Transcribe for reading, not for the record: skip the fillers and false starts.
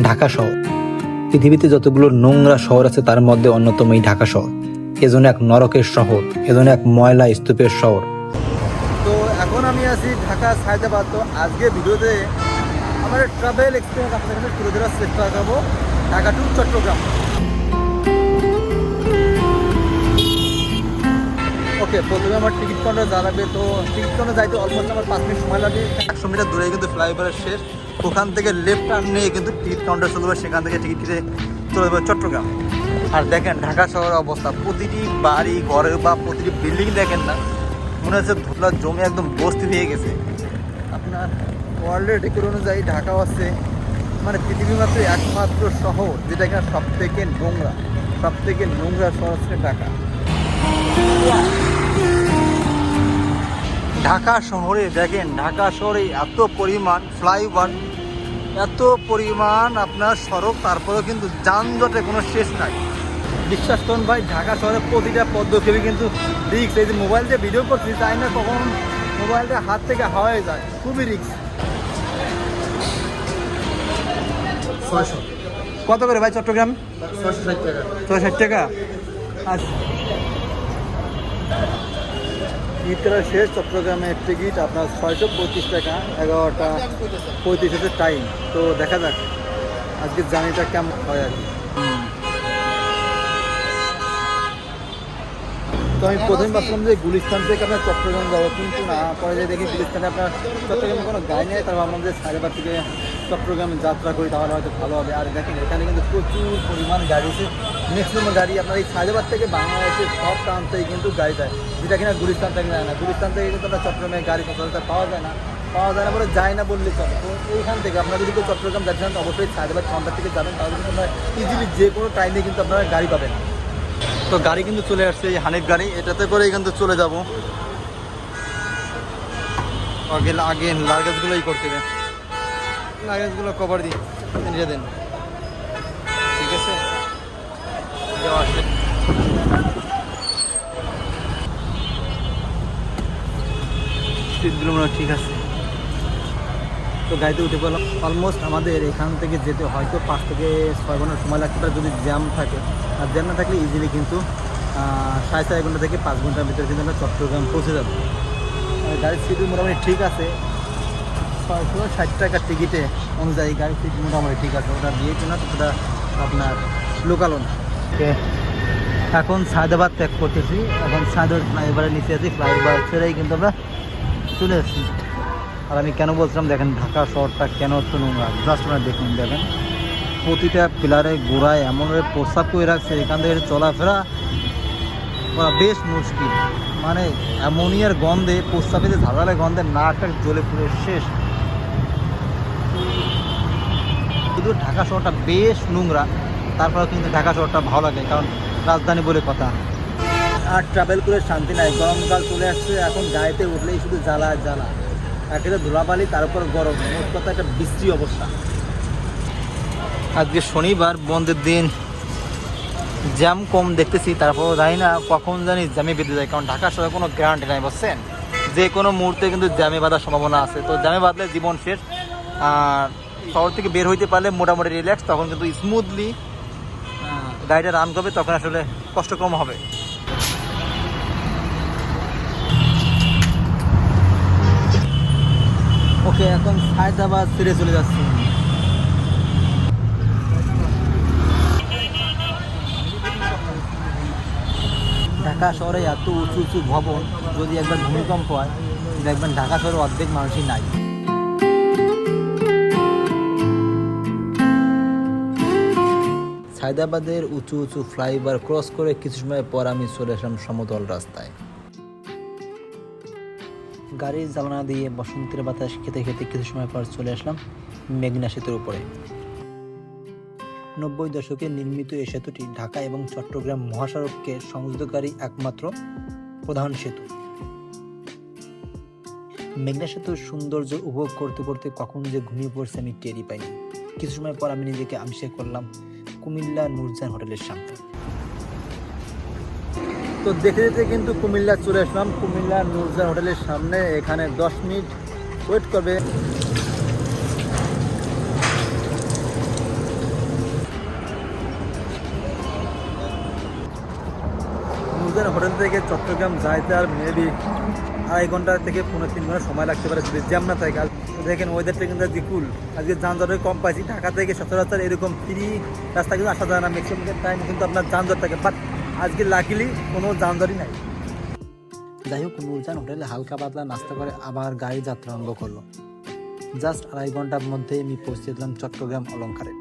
ঢাকা শহর পৃথিবীতে যতগুলো নোংরা শহর আছে তার মধ্যে অন্যতম এই ঢাকা শহর। এজন্য এক নরকের শহর, এজন্য এক ময়লা স্তূপের শহর। তো এখন আমি আছি ঢাকা সায়দাবাদ। তো আজকে ভিডিওতে আমার ট্রাভেল এক্সপিরিয়েন্স আপনাদের কাছে তুলে ধরার চেষ্টা করবো, ঢাকা টু চট্টগ্রাম। ওকে, প্রথমে আমার টিকিট কাউন্টার যা লাগবে। তো টিকিট কাউন্টার যাইতে অলমোস্ট আমার 5 মিনিট সময় লাগে। 100 মিটার দূরে কিন্তু ফ্লাইওভারের শেষ, ওখান থেকে লেফট টার্ন নিয়ে কিন্তু টিকিট কাউন্টার চলে যাবে, সেখান থেকে টিকিট কিনে চলে যাবে চট্টগ্রাম। আর দেখেন ঢাকা শহরের অবস্থা, প্রতিটি বাড়ি ঘরে বা প্রতিটি বিল্ডিং দেখেন না, মনে হচ্ছে ধুলা জমে একদম বস্তি হয়ে গেছে। আপনার ওয়ার্ল্ডের রেকর্ড অনুযায়ী ঢাকা হচ্ছে মানে পৃথিবীর মাত্র একমাত্র শহর যেটা এখানে সব থেকে নোংরা শহর হচ্ছে ঢাকা। ঢাকা শহরে দেখেন, ঢাকা শহরে এত পরিমাণ ফ্লাইওভার, এত পরিমাণ আপনার সড়ক, তারপরেও কিন্তু যানজটের কোনো শেষ নাই। বিশ্বাস করুন ভাই, ঢাকা শহরে প্রতিটা পদক্ষেপে কিন্তু রিক্স। এই যে মোবাইল দিয়ে ভিডিও করছি, তাই না কখন মোবাইলটা হাত থেকে হাওয়ায় যায়, খুবই রিক্স। কত করে ভাই চট্টগ্রাম? 660 টাকা। আচ্ছা, ঈদ করার শেষ চট্টগ্রামের টিকিট আপনার 635 টাকা, 11টা 35 হচ্ছে টাইম। তো দেখা যাক আজকের জার্নিটা কেমন হয় আর কি। তো আমি প্রথমে ভাবছিলাম যে গুলিস্তান থেকে আপনার চট্টগ্রাম যাবো, কিন্তু না, পরে যে দেখি গুলিস্তানে আপনার চট্টগ্রামে কোনো গাড়ি নেই। তার ভাবলাম যে সায়দাবাদ থেকে চট্টগ্রামে যাত্রা করি, তাহলে হয়তো ভালো হবে। আর দেখেন এখানে কিন্তু প্রচুর পরিমাণ গাড়ি আছে, ম্যাক্সিমাম গাড়ি আপনার এই সায়দাবাদ থেকে বাংলাদেশের সব প্রান্তেই কিন্তু গাড়ি যায়, যেটা কিনা গুলিস্তান থেকে যায় না। গুলিস্তান থেকে কিন্তু আপনার চট্টগ্রামে গাড়ি সচরাচর পাওয়া যায় না বলে যায় না বললে চলে। তো এইখান থেকে আপনারা যদি কেউ চট্টগ্রাম যাচ্ছেন, তো অবশ্যই সায়দাবাদ কাউন্টার থেকে যাবেন, তাহলে কিন্তু আপনারা ইজিলি যে কোনো টাইমে কিন্তু আপনারা গাড়ি পাবেন। তো গাড়ি কিন্তু চলে আসছে, এই হানিফ গাড়ি, এটাতে করেই কিন্তু চলে যাব। আগে লাগেজগুলোই করতে হবে, লাগেজগুলো কভার দিই নিয়ে দেন, ঠিক আছে? সিটগুলো মনে হয় ঠিক আছে। তো গাড়িতে উঠে পড়লাম। অলমোস্ট আমাদের এখান থেকে যেতে হয়তো 5 থেকে 6 ঘন্টা সময় লাগতে পারে যদি জ্যাম থাকে। আর জ্যাম না থাকলে ইজিলি কিন্তু 4.5 ঘন্টা থেকে 5 ঘন্টার ভিতরে কিন্তু আমরা চট্টগ্রাম পৌঁছে যাবো। গাড়ির সিট মোটামুটি ঠিক আছে, 660 টাকার টিকিটে অনুযায়ী গাড়ির সিট মোটামুটি ঠিক আছে। ওটা ভিআইপি না, তো সেটা আপনার লোকালও না। এখন সায়দাবাদ ত্যাগ করতেছি, এখন সায়দাবাদ ফ্লাইওভারের নিচে আছি। ফ্লাইওভার ছেড়েই কিন্তু আমরা চলে আসছি। আর আমি কেন বলছিলাম, দেখেন ঢাকা শহরটা কেন হচ্ছে নোংরা, জাস্ট আপনারা দেখুন। দেখেন প্রতিটা পিলারে গোড়ায় এমনভাবে প্রস্তাব করে রাখছে, এখান থেকে চলাফেরা করা বেশ মুশকিল। মানে অ্যামোনিয়ার গন্ধে, প্রস্তাবে যে ঝাঁঝালের গন্ধে নাকটা জ্বলে পুরো শেষ। কিন্তু ঢাকা শহরটা বেশ নোংরা, তারপরেও কিন্তু ঢাকা শহরটা ভালো লাগে, কারণ রাজধানী বলে কথা। আর ট্রাভেল করে শান্তি নাই, গরমকাল চলে আসছে, এখন গাড়িতে উঠলেই শুধু জ্বালা জ্বালা, একেবারে ধুলাবালি, তার উপর গরম, মোট কথা একটা বিশ্রী অবস্থা। আজকে শনিবার, বন্ধের দিন, জ্যাম কম দেখতেছি, তারপরও জানি না কখন জানি জ্যামে বেঁধে যায়, কারণ ঢাকার শহরে কোনো গ্যারান্টি নাই, বুঝছেন? যে কোনো মুহূর্তে কিন্তু জ্যামে বাঁধার সম্ভাবনা আছে। তো জ্যামে বাঁধলে জীবন শেষ। আর শহর থেকে বের হইতে পারলে মোটামুটি রিল্যাক্স, তখন কিন্তু স্মুথলি গাড়িটা রান করবে, তখন আসলে কষ্ট কম হবে। ওকে, এখন সায়দাবাদ ফিরে চলে যাচ্ছি। ঢাকা শহরে এত উঁচু উঁচু ভবন, যদি একবার ভূমিকম্প হয় দেখবেন ঢাকা শহরে অর্ধেক মানুষই নাই। সায়দাবাদের উঁচু উঁচু ফ্লাইওভার ক্রস করে কিছু সময় পর আমি চলে আসলাম সমতল রাস্তায়। গাড়ির জ্বালানা দিয়ে বসন্তের বাতাস খেতে খেতে কিছু সময় পর চলে আসলাম মেঘনা সেতুর উপরে। 90 দশকে নির্মিত এই সেতুটি ঢাকা এবং চট্টগ্রাম মহাসড়ককে সংযুক্তকারী একমাত্র প্রধান সেতু। মেঘনা সেতুর সৌন্দর্য উপভোগ করতে করতে কখন যে ঘুমিয়ে পড়ছে আমি টেরই পাইনি। কিছু সময় পর আমি নিজেকে আবিষ্কার করলাম কুমিল্লা নূরজাহান হোটেলের সামনে। তো দেখতে দেখতে কিন্তু কুমিল্লা চলে আসলাম, কুমিল্লা নূরজাহান হোটেলের সামনে। এখানে 10 মিনিট ওয়েট করবে। নূরজাহান হোটেল থেকে চট্টগ্রাম যাইতে আর মেবি 2.5 ঘন্টা থেকে 3.5 ঘন্টা সময় লাগতে পারে যদি জ্যাম না থাকে। আর দেখেন ওয়েদারটা কিন্তু আজকে কুল, আজকে যানজটের কম পাইছি। ঢাকা থেকে সচরাচর এরকম ফ্রি রাস্তা কিন্তু আসা যায় না, ম্যাক্সিমাম টাইম কিন্তু আপনার যানজট থাকে, বাট আজকে লাকিলি কোনো যানজটই নাই। যাই হোক, নূরজাহান হোটেলে হালকা পাতলা নাস্তা করে আবার গাড়ি যাত্রা আরম্ভ করলো। জাস্ট 2.5 ঘন্টার মধ্যে আমি পৌঁছে দিলাম চট্টগ্রাম অলঙ্কারে।